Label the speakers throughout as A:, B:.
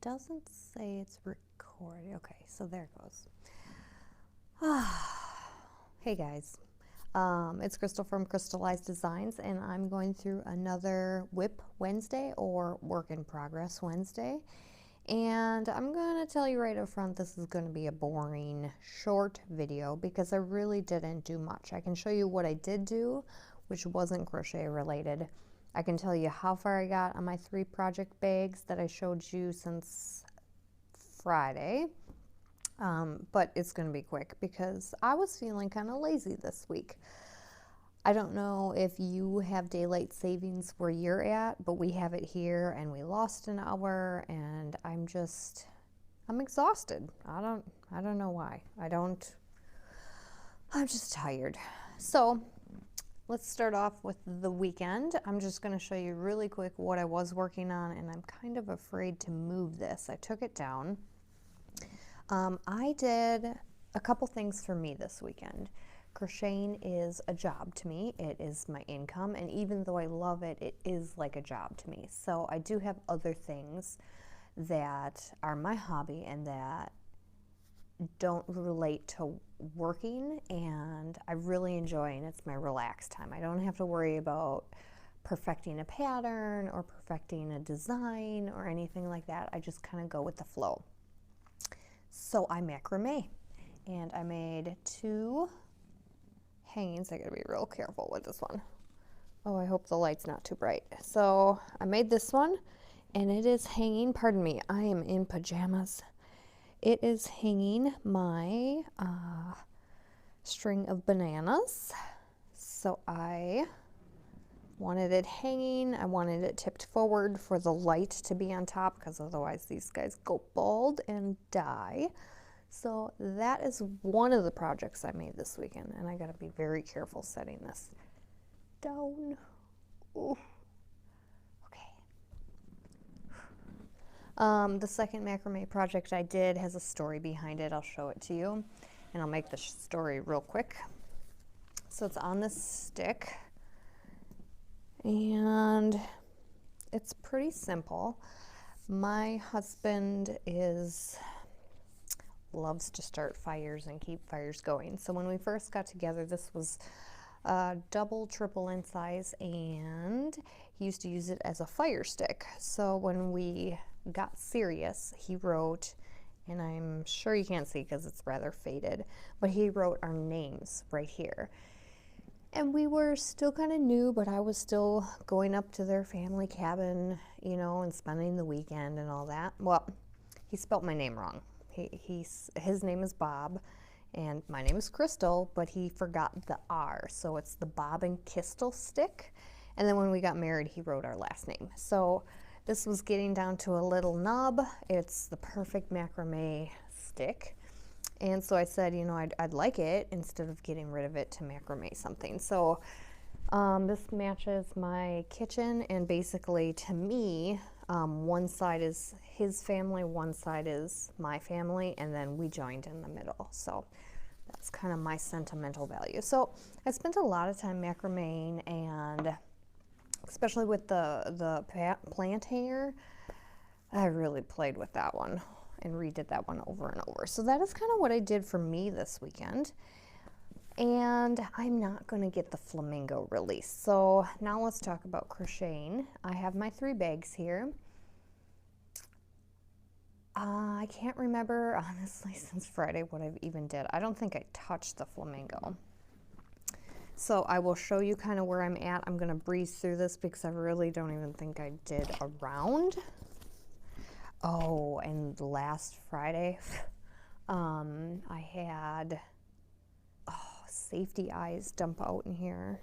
A: doesn't say it's recorded. Okay, so there it goes. Hey guys, it's Crystal from Crystallized Designs, and I'm going through another WIP Wednesday, or Work in Progress Wednesday. And I'm going to tell you right up front, this is going to be a boring, short video because I really didn't do much. I can show you what I did do, which wasn't crochet related. I can tell you how far I got on my 3 project bags that I showed you since Friday. But it's going to be quick because I was feeling kind of lazy this week. I don't know if you have daylight savings where you're at, but we have it here and we lost an hour, and I'm exhausted. I don't know why. I'm just tired. So let's start off with the weekend. I'm just going to show you really quick what I was working on, and I'm kind of afraid to move this. I took it down. I did a couple things for me this weekend. Crocheting is a job to me. It is my income, and even though I love it, it is like a job to me. So I do have other things that are my hobby and that don't relate to working, and I really enjoy, and it's my relaxed time. I don't have to worry about perfecting a pattern or perfecting a design or anything like that. I just kind of go with the flow. So I macrame, and I made 2 hangings. I gotta be real careful with this one. Oh, I hope the light's not too bright. So I made this one, and it is hanging, pardon me, I am in pajamas. It is hanging my string of bananas. So I wanted it hanging. I wanted it tipped forward for the light to be on top, because otherwise these guys go bald and die. So that is one of the projects I made this weekend, and I gotta be very careful setting this down. Ooh. Okay. The second macrame project I did has a story behind it. I'll show it to you, and I'll make the story real quick. So it's on this stick, and it's pretty simple. My husband loves to start fires and keep fires going. So when we first got together, this was double, triple in size, and he used to use it as a fire stick. So when we got serious, he wrote, and I'm sure you can't see because it's rather faded, but he wrote our names right here. And we were still kind of new, but I was still going up to their family cabin, you know, and spending the weekend and all that. Well, he spelt my name wrong. His name is Bob, and my name is Crystal, but he forgot the R, so it's the Bob and Kistel stick. And then when we got married, he wrote our last name. So this was getting down to a little nub. It's the perfect macrame stick. And so I said, you know, I'd like it, instead of getting rid of it, to macrame something. So this matches my kitchen, and basically to me, one side is his family, one side is my family, and then we joined in the middle. So that's kind of my sentimental value. So I spent a lot of time macrameing, and especially with the plant hanger, I really played with that one and redid that one over and over. So that is kind of what I did for me this weekend. And I'm not going to get the flamingo released. So now let's talk about crocheting. I have my 3 bags here. I can't remember, honestly, since Friday what I've even did. I don't think I touched the flamingo. So I will show you kind of where I'm at. I'm going to breeze through this because I really don't even think I did a round. Oh, and last Friday, I had safety eyes dump out in here.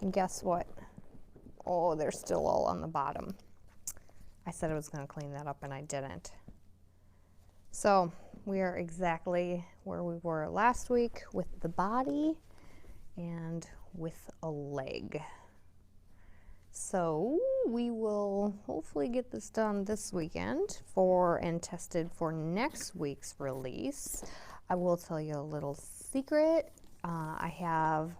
A: And guess what? Oh, they're still all on the bottom. I said I was going to clean that up, and I didn't. So we are exactly where we were last week with the body and with a leg. So we will hopefully get this done this weekend and tested for next week's release. I will tell you a little secret. I have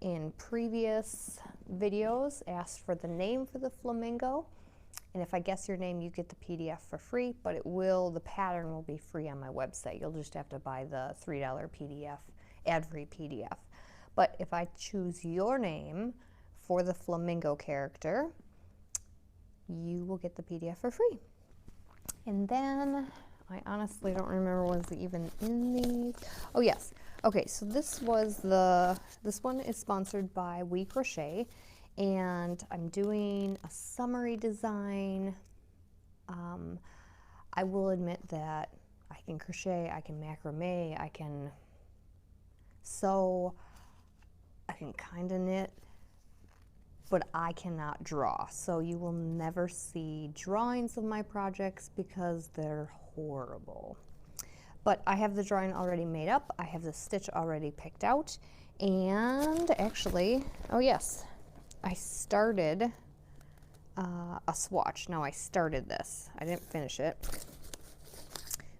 A: in previous videos asked for the name for the flamingo, And if I guess your name, you get the PDF for free, but the pattern will be free on my website. You'll just have to buy the $3 PDF, ad-free PDF. But if I choose your name for the flamingo character, you will get the PDF for free. And then, I honestly don't remember was it even in these. Oh yes. Okay, so this one is sponsored by WIP Crochet, and I'm doing a summary design. I will admit that I can crochet, I can macrame, I can sew, I can kind of knit, but I cannot draw. So you will never see drawings of my projects because they're horrible. But I have the drawing already made up, I have the stitch already picked out, and actually, oh yes, I started a swatch. Now I started this. I didn't finish it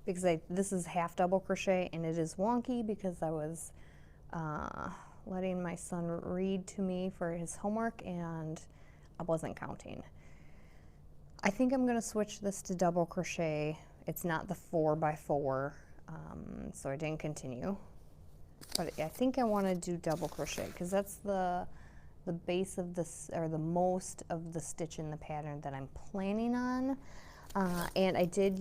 A: because this is half double crochet and it is wonky because I was letting my son read to me for his homework and I wasn't counting. I think I'm going to switch this to double crochet. It's not the 4x4, so I didn't continue. But I think I want to do double crochet because that's the base of this, or the most of the stitch in the pattern that I'm planning on. And I did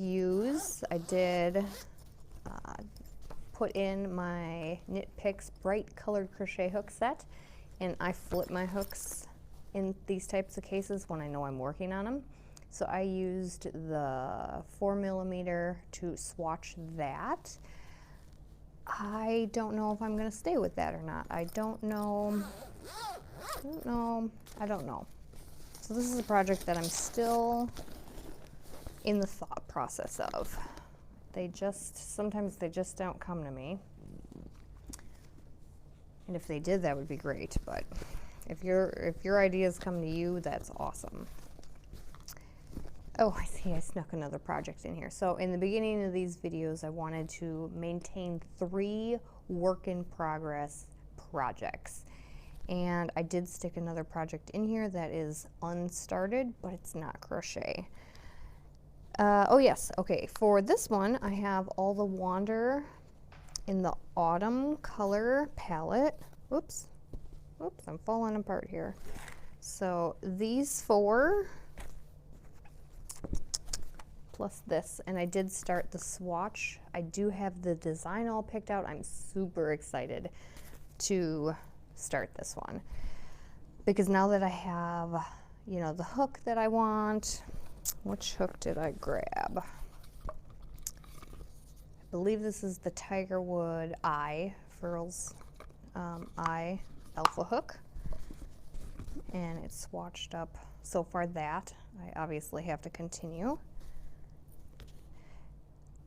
A: put in my Knit Picks bright colored crochet hook set, and I flip my hooks in these types of cases when I know I'm working on them. So I used the 4mm to swatch that. I don't know if I'm going to stay with that or not. I don't know. So this is a project that I'm still in the thought process of. Sometimes they just don't come to me. And if they did, that would be great, but if your ideas come to you, that's awesome. Oh, I see I snuck another project in here. So in the beginning of these videos, I wanted to maintain 3 work in progress projects. And I did stick another project in here that is unstarted, but it's not crochet. Oh yes, okay, for this one I have all the Wander in the autumn color palette. Oops, I'm falling apart here. So these 4 plus this, and I did start the swatch. I do have the design all picked out. I'm super excited to start this one because now that I have, you know, the hook that I want. Which hook did I grab? I believe this is the Tigerwood I Furls I Alpha hook, and it's swatched up so far. That I obviously have to continue,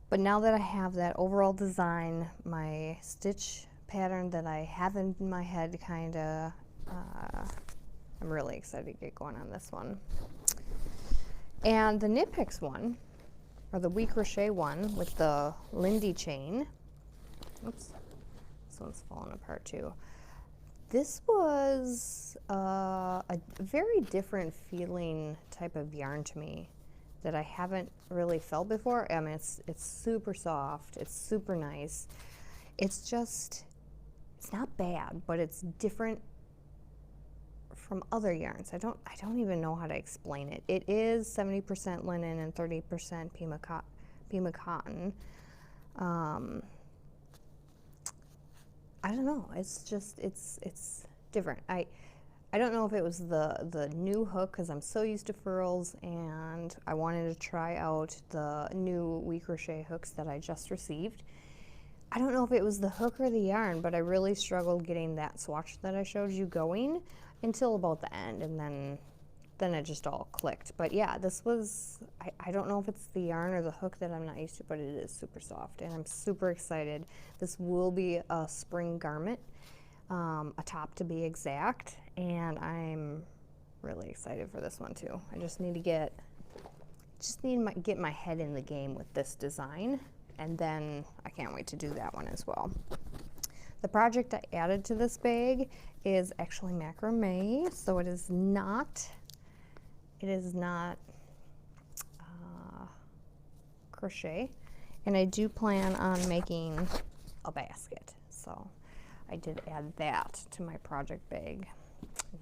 A: but now that I have that overall design, my stitch pattern that I have in my head, kinda, I'm really excited to get going on this one. And the Knit Picks one, or the WIP Crochet one with the Lindy chain. Oops, this one's falling apart too. This was a very different feeling type of yarn to me that I haven't really felt before. I mean, it's super soft, it's super nice. It's not bad, but it's different from other yarns. I don't even know how to explain it. It is 70% linen and 30% Pima cotton. I don't know. It's just it's different. I don't know if it was the new hook because I'm so used to furls, and I wanted to try out the new WIP Crochet hooks that I just received. I don't know if it was the hook or the yarn, but I really struggled getting that swatch that I showed you going until about the end, and then it just all clicked. But yeah, this was, I don't know if it's the yarn or the hook that I'm not used to, but it is super soft, and I'm super excited. This will be a spring garment, a top to be exact, and I'm really excited for this one too. I just need to get my head in the game with this design, and then I can't wait to do that one as well. The project I added to this bag is actually macrame, so it is not crochet, and I do plan on making a basket. So I did add that to my project bag.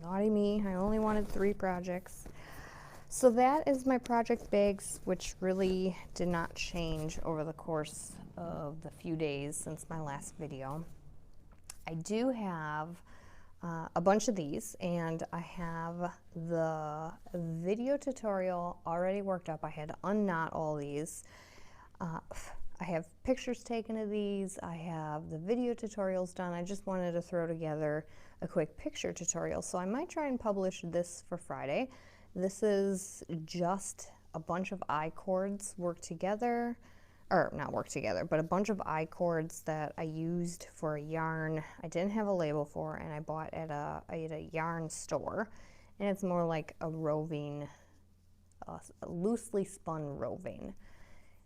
A: Naughty me, I only wanted 3 projects. So that is my project bags, which really did not change over the course of the few days since my last video. I do have a bunch of these, and I have the video tutorial already worked up. I had to unknot all these. I have pictures taken of these. I have the video tutorials done. I just wanted to throw together a quick picture tutorial. So I might try and publish this for Friday. This is just a bunch of I-cords worked together, or not worked together, but a bunch of I-cords that I used for a yarn I didn't have a label for, and I bought at a yarn store. And it's more like a roving, loosely spun roving.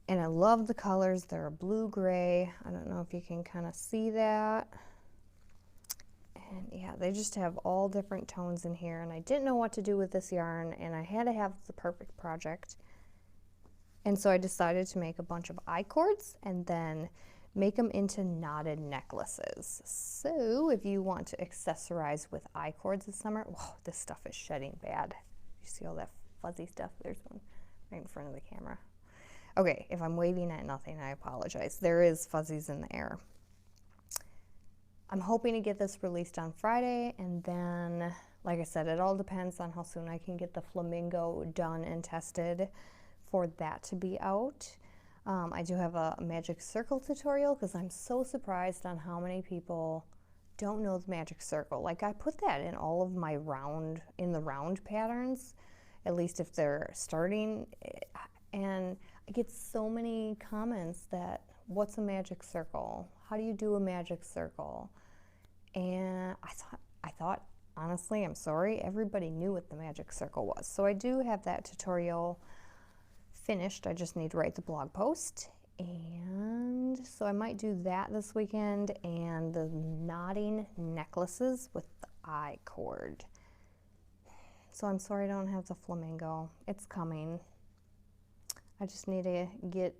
A: And I love the colors. They're a blue-gray. I don't know if you can kind of see that. And yeah, they just have all different tones in here. And I didn't know what to do with this yarn, and I had to have the perfect project. And so I decided to make a bunch of I-cords and then make them into knotted necklaces. So if you want to accessorize with I-cords this summer, whoa, this stuff is shedding bad. You see all that fuzzy stuff? There's one right in front of the camera. Okay, if I'm waving at nothing, I apologize. There is fuzzies in the air. I'm hoping to get this released on Friday, and then, like I said, it all depends on how soon I can get the flamingo done and tested for that to be out. I do have a magic circle tutorial because I'm so surprised on how many people don't know the magic circle. Like, I put that in all of my round patterns, at least if they're starting, and I get so many comments that, what's a magic circle? How do you do a magic circle? And I thought, honestly, I'm sorry, everybody knew what the magic circle was. So I do have that tutorial finished. I just need to write the blog post. And so I might do that this weekend, and the knotting necklaces with the I-cord. So I'm sorry I don't have the flamingo. It's coming. I just need to get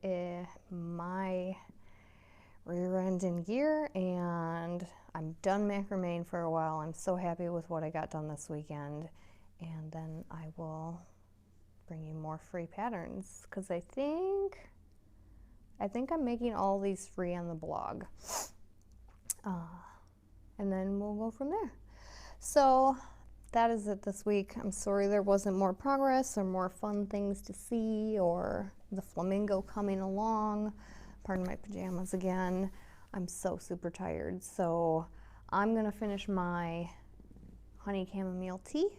A: my rear end in gear, and I'm done macrameing for a while. I'm so happy with what I got done this weekend, and then I will bring you more free patterns, because I think I'm making all these free on the blog, and then we'll go from there. So that is it this week. I'm sorry there wasn't more progress or more fun things to see, or the flamingo coming along. Pardon my pajamas again. I'm so super tired. So I'm gonna finish my honey chamomile tea,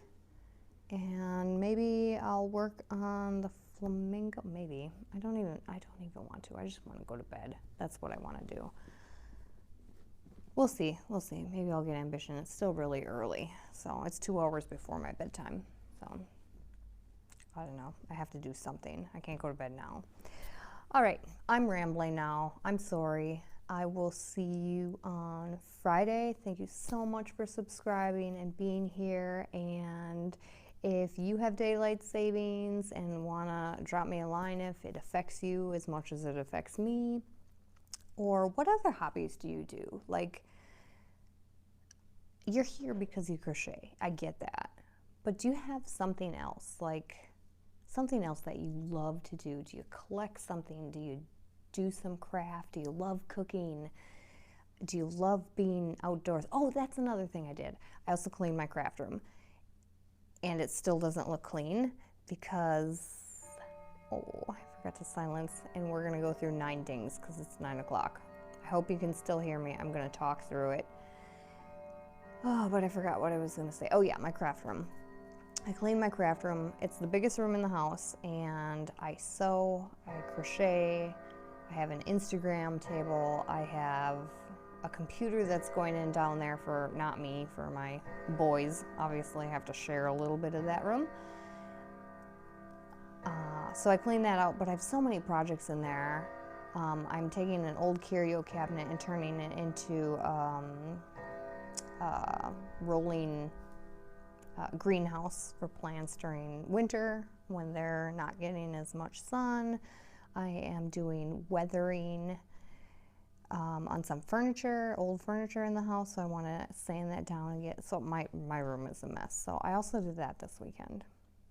A: and maybe I'll work on the flamingo. Maybe. I don't even want to. I just want to go to bed. That's what I want to do. We'll see. Maybe I'll get ambition. It's still really early, so it's 2 hours before my bedtime. So I don't know. I have to do something. I can't go to bed now. All right, I'm rambling now. I'm sorry. I will see you on Friday. Thank you so much for subscribing and being here. And if you have daylight savings and wanna drop me a line if it affects you as much as it affects me, or what other hobbies do you do? Like, you're here because you crochet. I get that. But do you have something else? Like, something else that you love to do? Do you collect something? Do you do some craft? Do you love cooking? Do you love being outdoors? Oh, that's another thing I did. I also cleaned my craft room. And it still doesn't look clean because, oh, I forgot to silence, and we're gonna go through 9 dings because it's 9 o'clock. I hope you can still hear me. I'm gonna talk through it. Oh, but I forgot what I was gonna say. Oh yeah, my craft room. I cleaned my craft room. It's the biggest room in the house, and I sew, I crochet, I have an Instagram table, I have a computer that's going in down there for, not me, for my boys. Obviously, I have to share a little bit of that room. So I cleaned that out, but I have so many projects in there. I'm taking an old curio cabinet and turning it into rolling greenhouse for plants during winter when they're not getting as much sun. I am doing weathering on some furniture, old furniture in the house, so I want to sand that down and get, so my room is a mess. So I also did that this weekend.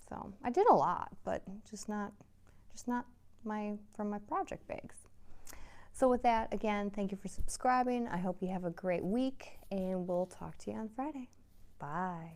A: So I did a lot, but just not from my project bags. So with that, again, thank you for subscribing. I hope you have a great week, and we'll talk to you on Friday. Bye.